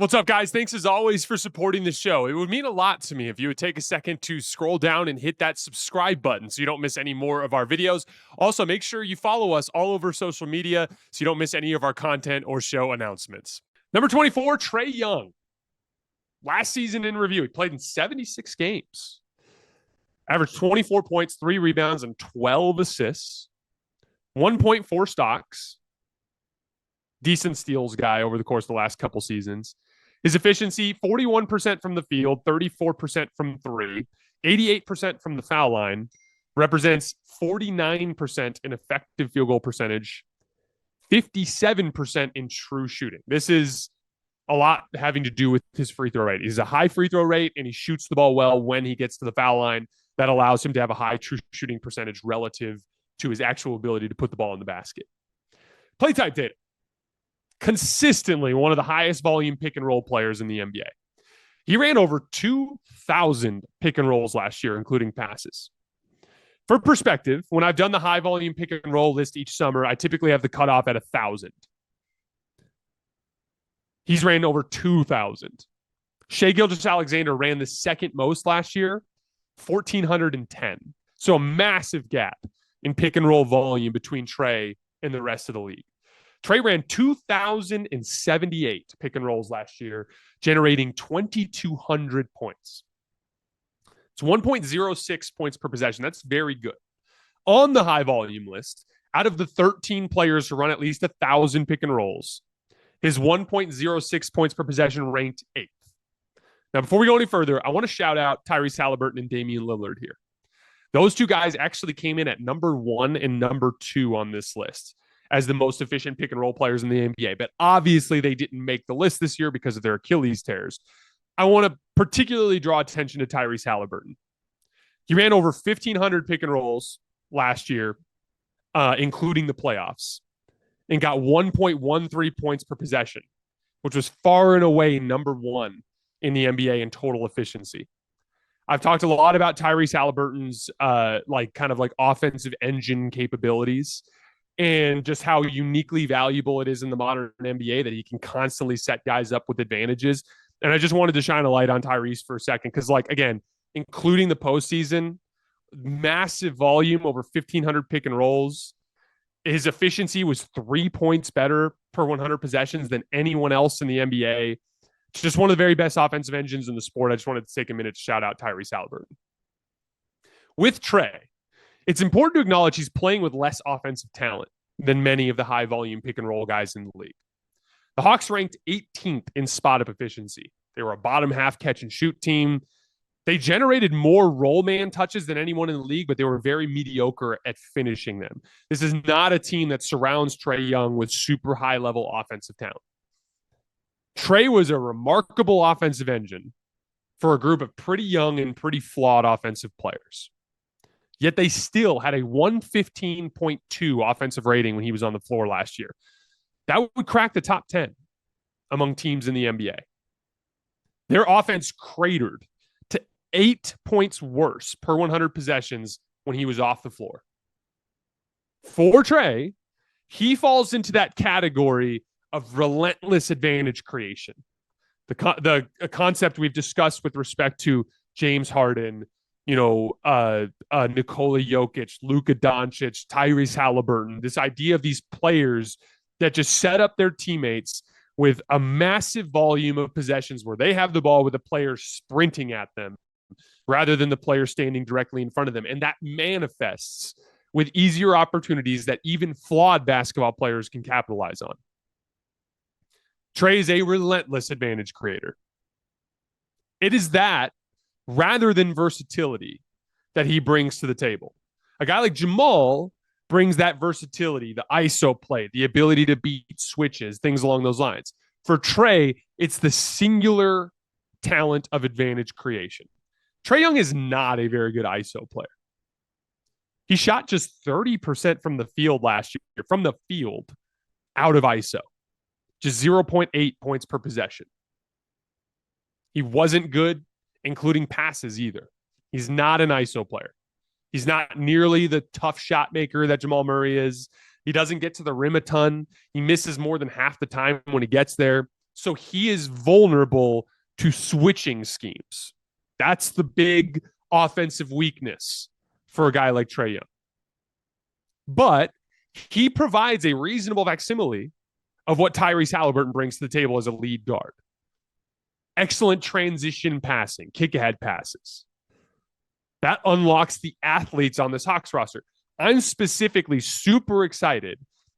What's up, guys? Thanks as always for supporting the show. It would mean a lot to me if you would take a second to scroll down and hit that subscribe button so you don't miss any more of our videos. Also, make sure you follow us all over social media so you don't miss any of our content or show announcements. Number 24, Trae Young. Last season in review, he played in 76 games. Averaged 24 points, 3 rebounds, and 12 assists. 1.4 stocks. Decent steals guy over the course of the last couple seasons. His efficiency, 41% from the field, 34% from three, 88% from the foul line, represents 49% in effective field goal percentage, 57% in true shooting. This is a lot having to do with his free throw rate. He's a high free throw rate, and he shoots the ball well when he gets to the foul line. That allows him to have a high true shooting percentage relative to his actual ability to put the ball in the basket. Play type data. Consistently one of the highest volume pick and roll players in the NBA. He ran over 2,000 pick and rolls last year, including passes. For perspective, when I've done the high volume pick and roll list each summer, I typically have the cutoff at 1,000. He's ran over 2,000. Shai Gilgeous-Alexander ran the second most last year, 1,410. So a massive gap in pick and roll volume between Trae and the rest of the league. Trae ran 2,078 pick and rolls last year, generating 2,200 points. It's 1.06 points per possession. That's very good. On the high volume list, out of the 13 players who run at least 1,000 pick and rolls, his 1.06 points per possession ranked 8th. Now, before we go any further, I want to shout out Tyrese Halliburton and Damian Lillard here. Those two guys actually came in at number 1 and number 2 on this list as the most efficient pick and roll players in the NBA. But obviously they didn't make the list this year because of their Achilles tears. I want to particularly draw attention to Tyrese Halliburton. He ran over 1,500 pick and rolls last year, including the playoffs, and got 1.13 points per possession, which was far and away number 1 in the NBA in total efficiency. I've talked a lot about Tyrese Halliburton's offensive engine capabilities, and just how uniquely valuable it is in the modern NBA that he can constantly set guys up with advantages. And I just wanted to shine a light on Tyrese for a second because, again, including the postseason, massive volume, over 1,500 pick and rolls. His efficiency was 3 points better per 100 possessions than anyone else in the NBA. It's just one of the very best offensive engines in the sport. I just wanted to take a minute to shout out Tyrese Halliburton. With Trae, it's important to acknowledge he's playing with less offensive talent than many of the high volume pick and roll guys in the league. The Hawks ranked 18th in spot up efficiency. They were a bottom half catch and shoot team. They generated more roll man touches than anyone in the league, but they were very mediocre at finishing them. This is not a team that surrounds Trae Young with super high level offensive talent. Trae was a remarkable offensive engine for a group of pretty young and pretty flawed offensive players. Yet they still had a 115.2 offensive rating when he was on the floor last year. That would crack the top 10 among teams in the NBA. Their offense cratered to 8 points worse per 100 possessions when he was off the floor. For Trae, he falls into that category of relentless advantage creation. The concept we've discussed with respect to James Harden, Nikola Jokic, Luka Doncic, Tyrese Halliburton, this idea of these players that just set up their teammates with a massive volume of possessions where they have the ball with a player sprinting at them rather than the player standing directly in front of them. And that manifests with easier opportunities that even flawed basketball players can capitalize on. Trae is a relentless advantage creator. It is that rather than versatility that he brings to the table. A guy like Jamal brings that versatility, the ISO play, the ability to beat switches, things along those lines. For Trae, it's the singular talent of advantage creation. Trae Young is not a very good ISO player. He shot just 30% from the field last year, from the field out of ISO, just 0.8 points per possession. He wasn't good, including passes either. He's not an ISO player. He's not nearly the tough shot maker that Jamal Murray is. He doesn't get to the rim a ton. He misses more than half the time when he gets there. So he is vulnerable to switching schemes. That's the big offensive weakness for a guy like Trae Young. But he provides a reasonable facsimile of what Tyrese Halliburton brings to the table as a lead guard. Excellent transition passing, kick ahead passes. That unlocks the athletes on this Hawks roster. I'm specifically super excited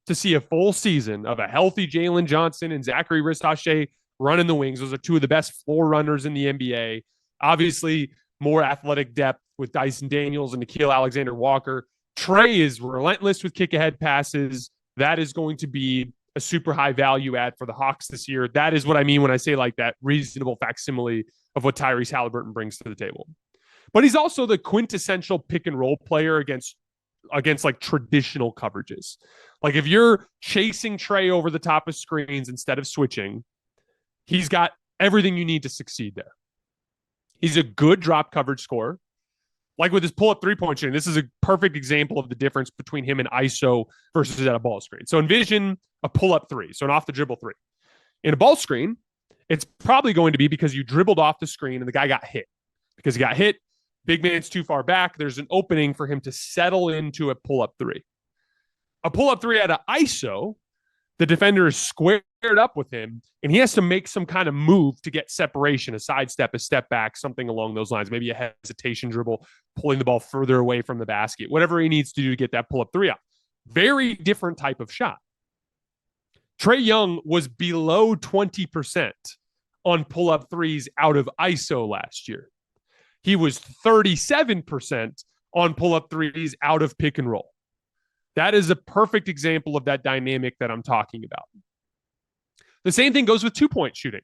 to see a full season of a healthy Jalen Johnson and Zachary Ristache running the wings. Those are two of the best floor runners in the NBA. Obviously, more athletic depth with Dyson Daniels and Nickeil Alexander-Walker. Trae is relentless with kick-ahead passes. That is going to be a super high value add for the Hawks this year. That is what I mean when I say like that reasonable facsimile of what Tyrese Halliburton brings to the table. But he's also the quintessential pick and roll player against like traditional coverages. Like if you're chasing Trae over the top of screens instead of switching, he's got everything you need to succeed there. He's a good drop coverage scorer. Like with his pull-up three-point shooting, this is a perfect example of the difference between him and ISO versus at a ball screen. So envision a pull-up three, so an off-the-dribble three. In a ball screen, it's probably going to be because you dribbled off the screen and the guy got hit. Because he got hit, big man's too far back, there's an opening for him to settle into a pull-up three. A pull-up three at an ISO, the defender is squared up with him, and he has to make some kind of move to get separation, a sidestep, a step back, something along those lines, maybe a hesitation dribble, pulling the ball further away from the basket, whatever he needs to do to get that pull-up three out. Very different type of shot. Trae Young was below 20% on pull-up threes out of ISO last year. He was 37% on pull-up threes out of pick and roll. That is a perfect example of that dynamic that I'm talking about. The same thing goes with two-point shooting.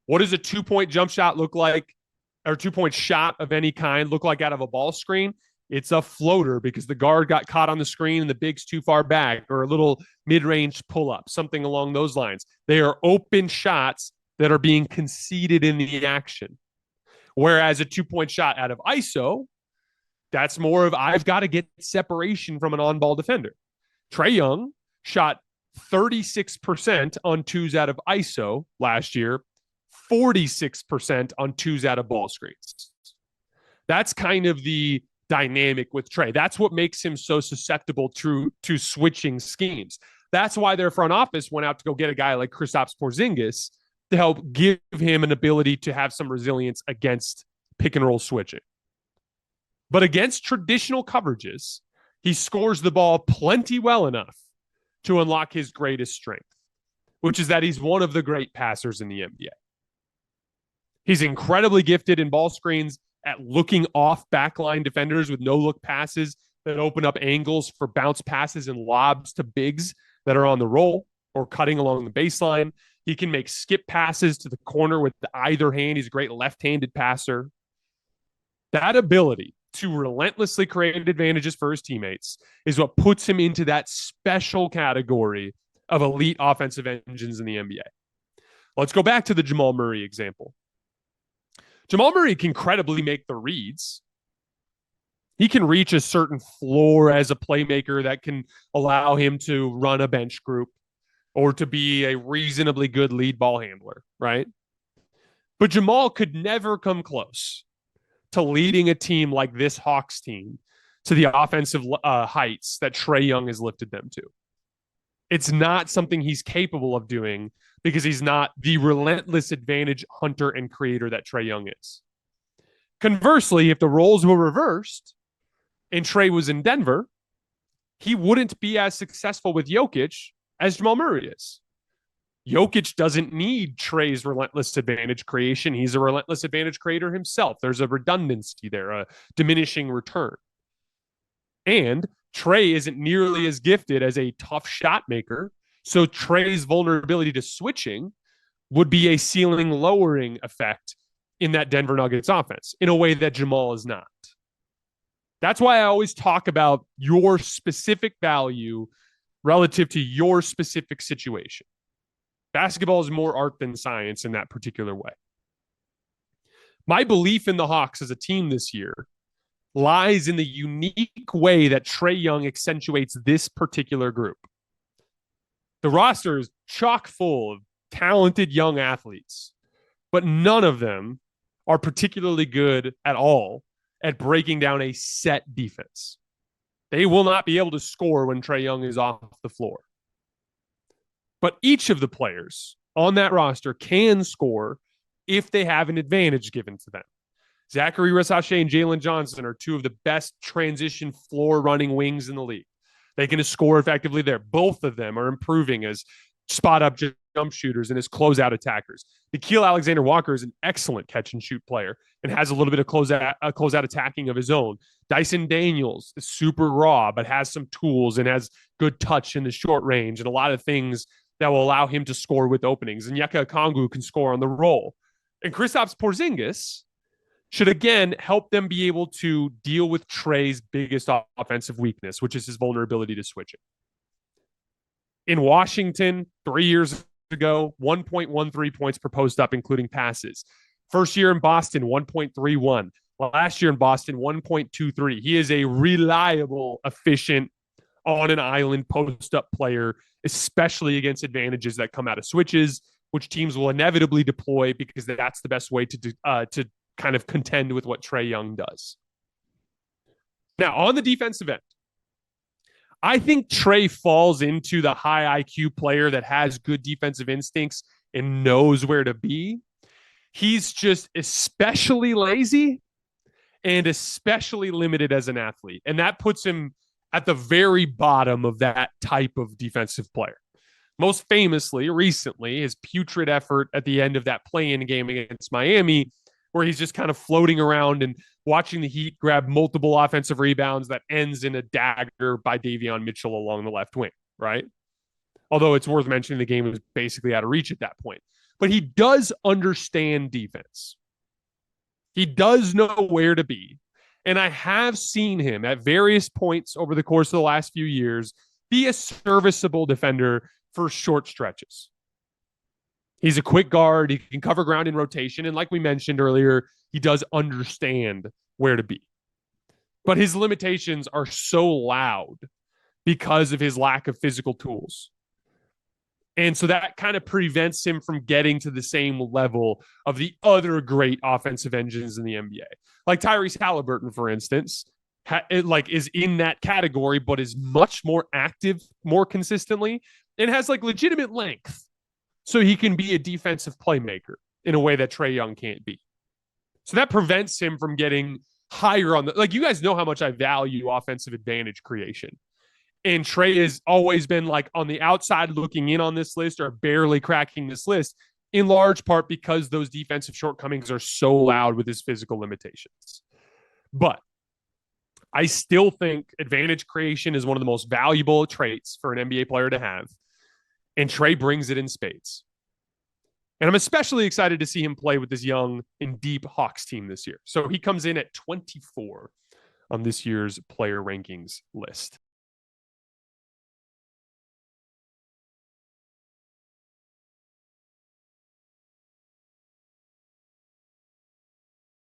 What does a two-point jump shot look like, or two-point shot of any kind look like out of a ball screen? It's a floater because the guard got caught on the screen and the big's too far back, or a little mid-range pull-up, something along those lines. They are open shots that are being conceded in the action. Whereas a two-point shot out of ISO, that's more of I've got to get separation from an on-ball defender. Trae Young shot 36% on twos out of ISO last year, 46% on twos out of ball screens. That's kind of the dynamic with Trae. That's what makes him so susceptible to switching schemes. That's why their front office went out to go get a guy like Kristaps Porzingis to help give him an ability to have some resilience against pick and roll switching. But against traditional coverages, he scores the ball plenty well enough to unlock his greatest strength, which is that he's one of the great passers in the NBA. He's incredibly gifted in ball screens at looking off backline defenders with no-look passes that open up angles for bounce passes and lobs to bigs that are on the roll or cutting along the baseline. He can make skip passes to the corner with either hand. He's a great left-handed passer. That ability to relentlessly create advantages for his teammates is what puts him into that special category of elite offensive engines in the NBA. Let's go back to the Jamal Murray example. Jamal Murray can credibly make the reads. He can reach a certain floor as a playmaker that can allow him to run a bench group or to be a reasonably good lead ball handler, right? But Jamal could never come close to leading a team like this Hawks team to the offensive heights that Trae Young has lifted them to. It's not something he's capable of doing because he's not the relentless advantage hunter and creator that Trae Young is. Conversely, if the roles were reversed and Trae was in Denver, he wouldn't be as successful with Jokic as Jamal Murray is. Jokic doesn't need Trae's relentless advantage creation. He's a relentless advantage creator himself. There's a redundancy there, a diminishing return. And Trae isn't nearly as gifted as a tough shot maker. So Trae's vulnerability to switching would be a ceiling lowering effect in that Denver Nuggets offense in a way that Jamal is not. That's why I always talk about your specific value relative to your specific situation. Basketball is more art than science in that particular way. My belief in the Hawks as a team this year lies in the unique way that Trae Young accentuates this particular group. The roster is chock full of talented young athletes, but none of them are particularly good at all at breaking down a set defense. They will not be able to score when Trae Young is off the floor. But each of the players on that roster can score if they have an advantage given to them. Zachary Rasache and Jalen Johnson are two of the best transition floor running wings in the league. They can score effectively there. Both of them are improving as spot up jump shooters and as closeout attackers. Nickeil Alexander-Walker is an excellent catch and shoot player and has a little bit of closeout attacking of his own. Dyson Daniels is super raw, but has some tools and has good touch in the short range and a lot of things that will allow him to score with openings. And Onyeka Okongwu can score on the roll. And Kristaps Porzingis should again help them be able to deal with Trae's biggest offensive weakness, which is his vulnerability to switching. In Washington, 3 years ago, 1.13 points per post up, including passes. First year in Boston, 1.31. Last year in Boston, 1.23. He is a reliable, efficient, on an island post up player, especially against advantages that come out of switches, which teams will inevitably deploy because that's the best way to kind of contend with what Trae Young does. Now, on the defensive end, I think Trae falls into the high IQ player that has good defensive instincts and knows where to be. He's just especially lazy and especially limited as an athlete. And that puts him at the very bottom of that type of defensive player. Most famously, recently, his putrid effort at the end of that play-in game against Miami, where he's just kind of floating around and watching the Heat grab multiple offensive rebounds that ends in a dagger by Davion Mitchell along the left wing, right? Although it's worth mentioning the game was basically out of reach at that point. But he does understand defense. He does know where to be. And I have seen him at various points over the course of the last few years be a serviceable defender for short stretches. He's a quick guard. He can cover ground in rotation. And like we mentioned earlier, he does understand where to be. But his limitations are so loud because of his lack of physical tools. And so that kind of prevents him from getting to the same level of the other great offensive engines in the NBA. Like Tyrese Halliburton, for instance, is in that category, but is much more active, more consistently, and has like legitimate length. So he can be a defensive playmaker in a way that Trae Young can't be. So that prevents him from getting higher on the, like, you guys know how much I value offensive advantage creation. And Trae has always been like on the outside looking in on this list or barely cracking this list, in large part because those defensive shortcomings are so loud with his physical limitations. But I still think advantage creation is one of the most valuable traits for an NBA player to have. And Trae brings it in spades. And I'm especially excited to see him play with this young and deep Hawks team this year. So he comes in at 24 on this year's player rankings list.